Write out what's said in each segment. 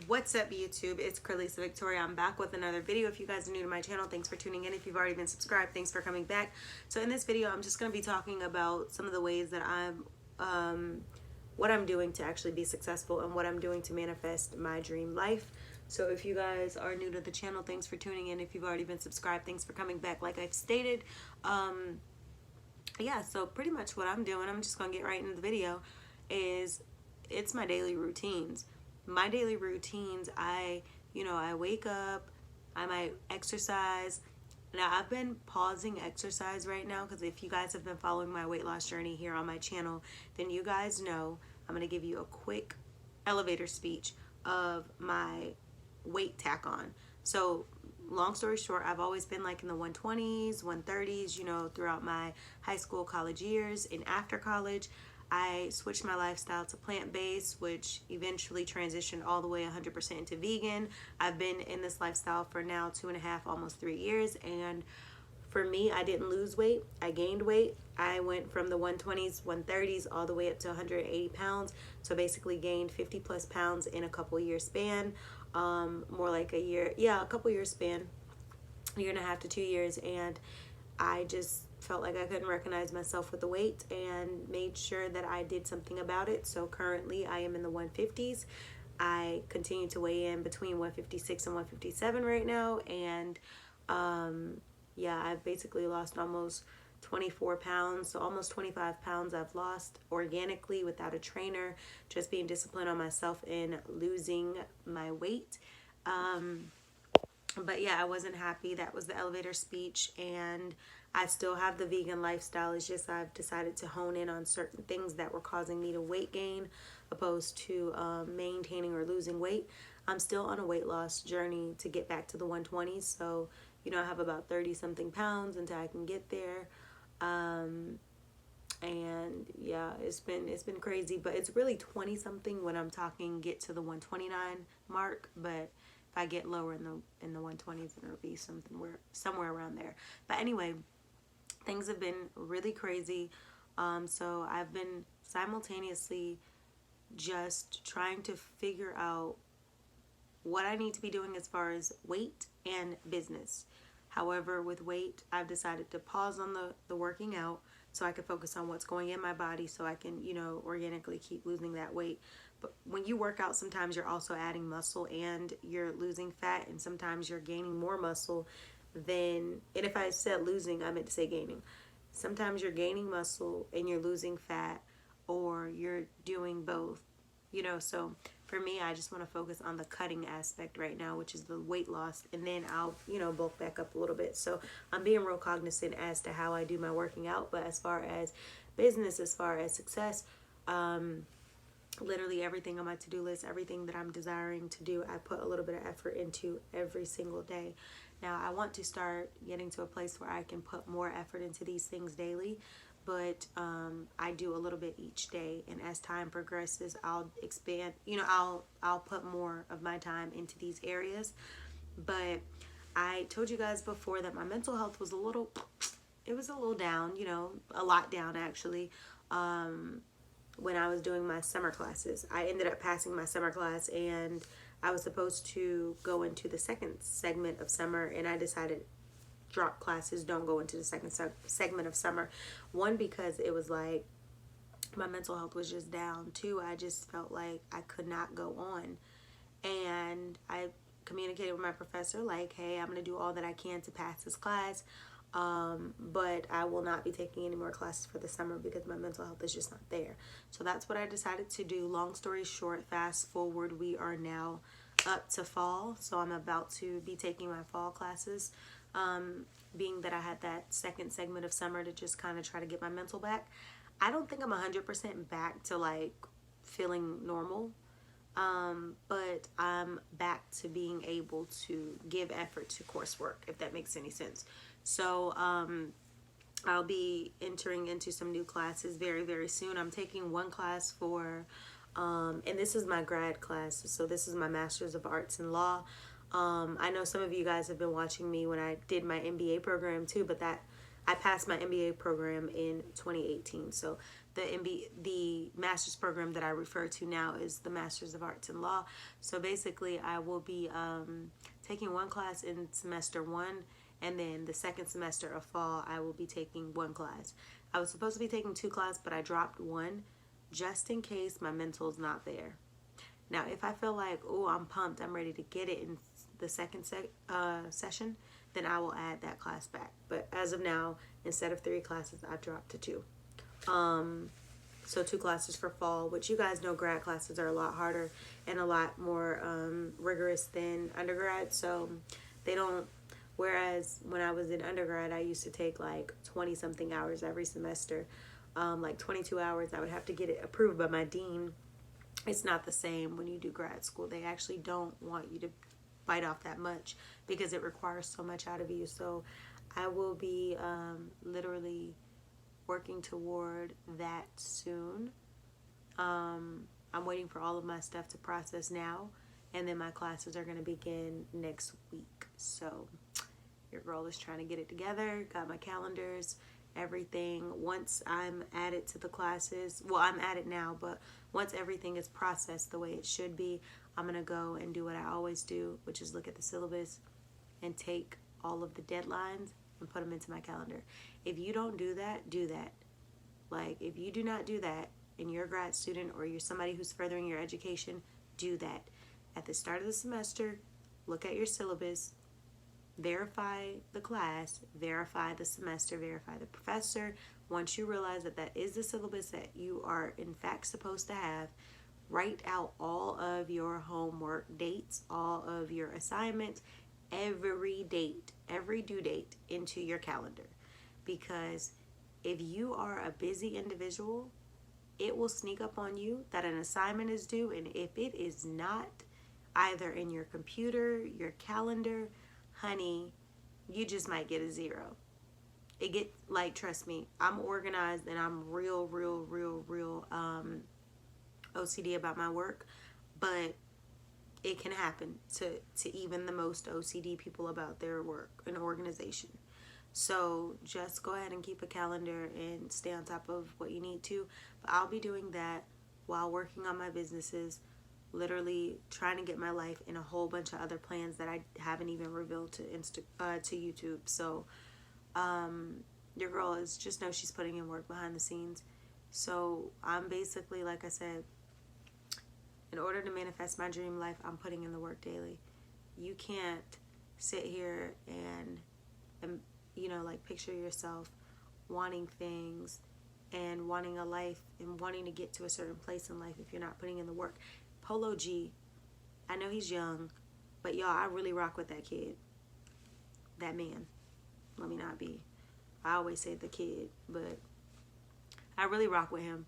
What's up, YouTube? It's Cralisa Victoria. I'm back with another video. If you guys are new to my channel, thanks for tuning in. If you've already been subscribed, thanks for coming back. So in this video, I'm just going to be talking about some of the ways that what I'm doing to actually be successful and what I'm doing to manifest my dream life. So if you guys are new to the channel, thanks for tuning in. If you've already been subscribed, thanks for coming back. Like I've stated, yeah, so pretty much what I'm doing, I'm just going to get right into the video, is it's my daily routines. My daily routines, I wake up, I might exercise. Now, I've been pausing exercise right now because if you guys have been following my weight loss journey here on my channel, then you guys know I'm going to give you a quick elevator speech of my weight tack on. So, long story short, I've always been like in the 120s, 130s, throughout my high school, college years. And after college, I switched my lifestyle to plant-based, which eventually transitioned all the way 100% into vegan. I've been in this lifestyle for now 2.5, almost 3 years. And for me, I didn't lose weight. I gained weight. I went from the 120s, 130s, all the way up to 180 pounds. So basically gained 50 plus pounds in a couple year span. More like a year. Yeah, a couple years span. 1.5 to 2 years. And I just felt like I couldn't recognize myself with the weight and made sure that I did something about it. So currently I am in the 150s. I continue to weigh in between 156 and 157 right now. And yeah, I've basically lost almost 24 pounds. So almost 25 pounds I've lost organically without a trainer, just being disciplined on myself in losing my weight. But yeah, I wasn't happy. That was the elevator speech, and I still have the vegan lifestyle. It's just I've decided to hone in on certain things that were causing me to weight gain opposed to maintaining or losing weight. I'm still on a weight loss journey to get back to the 120s. So, I have about 30 something pounds until I can get there. And yeah, it's been crazy, but it's really 20 something when I'm talking get to the 129 mark. But if I get lower in the 120s, then it'll be somewhere around there. But anyway, things have been really crazy. So I've been simultaneously just trying to figure out what I need to be doing as far as weight and business. However, with weight, I've decided to pause on the working out so I can focus on what's going in my body so I can, organically keep losing that weight. But when you work out, sometimes you're also adding muscle and you're losing fat, and sometimes you're gaining more muscle than, and if I said losing, I meant to say gaining. Sometimes you're gaining muscle and you're losing fat, or you're doing both, so for me, I just want to focus on the cutting aspect right now, which is the weight loss, and then I'll, bulk back up a little bit. So I'm being real cognizant as to how I do my working out. But as far as business, as far as success, literally everything on my to-do list, everything that I'm desiring to do, I put a little bit of effort into every single day. Now, I want to start getting to a place where I can put more effort into these things daily, but I do a little bit each day, and as time progresses, I'll expand, I'll put more of my time into these areas. But I told you guys before that my mental health was a little down, a lot down actually. When I was doing my summer classes, I ended up passing my summer class, and I was supposed to go into the second segment of summer, and I decided drop classes, don't go into the second segment of summer. One, because it was like my mental health was just down. Two, I just felt like I could not go on, and I communicated with my professor like, hey, I'm going to do all that I can to pass this class. But I will not be taking any more classes for the summer because my mental health is just not there. So that's what I decided to do. Long story short, fast forward, we are now up to fall. So I'm about to be taking my fall classes, being that I had that second segment of summer to just kind of try to get my mental back. I don't think I'm 100% back to like feeling normal. But I'm back to being able to give effort to coursework, if that makes any sense. So I'll be entering into some new classes very, very soon. I'm taking one class for, and this is my grad class. So this is my Master's of Arts in Law. I know some of you guys have been watching me when I did my MBA program too, but that I passed my MBA program in 2018. So the master's program that I refer to now is the Master's of Arts in Law. So basically, I will be taking one class in semester 1, and then the second semester of fall, I will be taking one class. I was supposed to be taking 2 classes, but I dropped 1 just in case my mental's not there. Now, if I feel like, oh, I'm pumped, I'm ready to get it in the second session, then I will add that class back. But as of now, instead of 3 classes, I've dropped to 2. So 2 classes for fall, which you guys know grad classes are a lot harder and a lot more rigorous than undergrad. So they don't, whereas when I was in undergrad, I used to take like 20-something hours every semester, like 22 hours. I would have to get it approved by my dean. It's not the same when you do grad school. They actually don't want you to bite off that much because it requires so much out of you. So I will be literally working toward that soon. I'm waiting for all of my stuff to process now, and then my classes are going to begin next week. So your girl is trying to get it together, got my calendars, everything. Once I'm added to the classes, well, I'm at it now, but once everything is processed the way it should be, I'm going to go and do what I always do, which is look at the syllabus and take all of the deadlines and put them into my calendar. If you don't do that, do that. Like, if you do not do that and you're a grad student or you're somebody who's furthering your education, do that. At the start of the semester, look at your syllabus, verify the class, verify the semester, verify the professor. Once you realize that that is the syllabus that you are in fact supposed to have, write out all of your homework dates, all of your assignments, every date, every due date into your calendar. Because if you are a busy individual, it will sneak up on you that an assignment is due, and if it is not either in your computer, your calendar, honey, you just might get a 0. It get, like, trust me, I'm organized and I'm real OCD about my work, but it can happen to even the most OCD people about their work and organization. So just go ahead and keep a calendar and stay on top of what you need to. But I'll be doing that while working on my businesses, literally trying to get my life in a whole bunch of other plans that I haven't even revealed to YouTube. So your girl is, just know she's putting in work behind the scenes. So I'm basically, like I said, in order to manifest my dream life, I'm putting in the work daily. You can't sit here and you know, like, picture yourself wanting things and wanting a life and wanting to get to a certain place in life if you're not putting in the work. Polo G, I know he's young, but y'all, I really rock with that kid. That man. Let me not be. I always say the kid, but I really rock with him.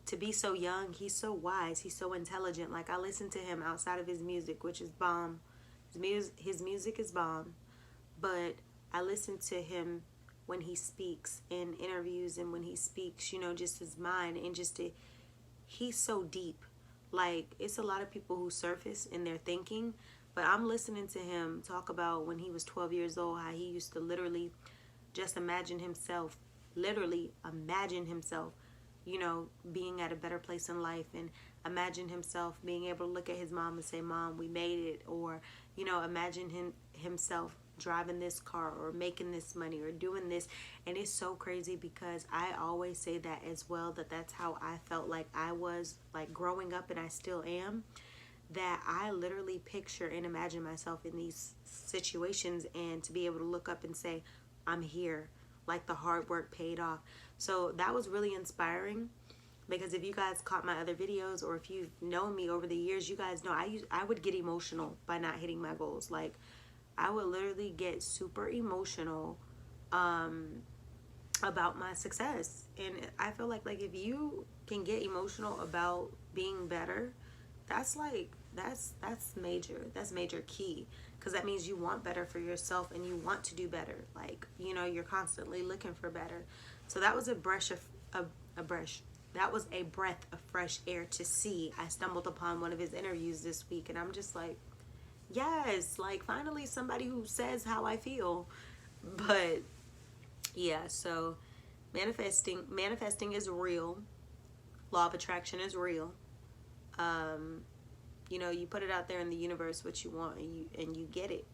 To be so young, he's so wise, he's so intelligent. Like, I listen to him outside of his music, which is bomb. His music is bomb, but I listen to him when he speaks in interviews and when he speaks, you know, just his mind, and he's so deep. Like, it's a lot of people who surface in their thinking, but I'm listening to him talk about when he was 12 years old, how he used to literally just imagine himself, you know, being at a better place in life, and imagine himself being able to look at his mom and say, Mom, we made it. Or, you know, imagine himself driving this car or making this money or doing this. And it's so crazy because I always say that as well, that's how I felt like I was, like, growing up, and I still am, that I literally picture and imagine myself in these situations, and to be able to look up and say, I'm here, like, the hard work paid off. So that was really inspiring, because if you guys caught my other videos, or if you've known me over the years, you guys know I would get emotional by not hitting my goals. Like, I would literally get super emotional about my success. And I feel like if you can get emotional about being better, that's major. That's major key, because that means you want better for yourself and you want to do better. Like, you know, you're constantly looking for better. So that was that was a breath of fresh air to see. I stumbled upon one of his interviews this week, and I'm just like, yes, like, finally somebody who says how I feel. But yeah, so manifesting is real. Law of attraction is real. You know, you put it out there in the universe what you want, and you get it.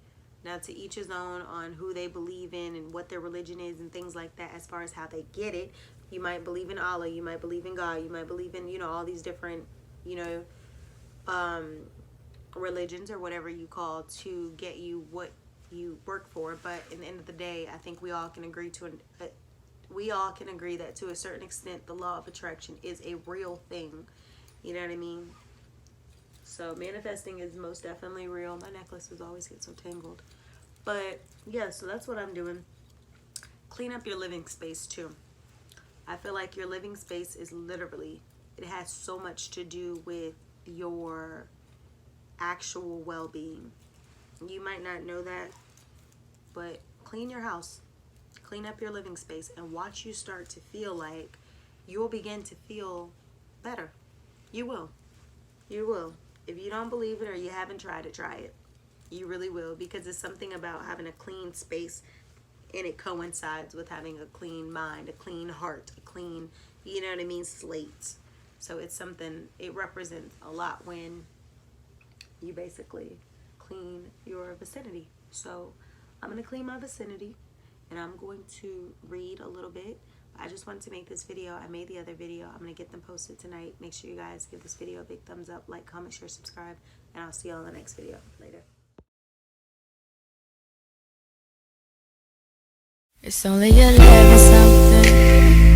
Now, to each his own on who they believe in and what their religion is and things like that. As far as how they get it, you might believe in Allah, you might believe in God, you might believe in, you know, all these different, you know, religions or whatever you call to get you what you work for. But in the end of the day, I think we all can agree that to a certain extent the law of attraction is a real thing. You know what I mean? So manifesting is most definitely real. My necklaces always get so tangled. But yeah, so that's what I'm doing. Clean up your living space too. I feel like your living space is literally, it has so much to do with your actual well-being. You might not know that, but clean your house. Clean up your living space and watch you start to feel like you'll begin to feel better. You will. You will. If you don't believe it or you haven't tried it, try it. You really will, because it's something about having a clean space, and it coincides with having a clean mind, a clean heart, a clean, you know what I mean, slate. So it's something, it represents a lot when you basically clean your vicinity. So I'm going to clean my vicinity, and I'm going to read a little bit. I just wanted to make this video. I made the other video. I'm going to get them posted tonight. Make sure you guys give this video a big thumbs up, like, comment, share, subscribe, and I'll see y'all in the next video. Later. It's only 11 something.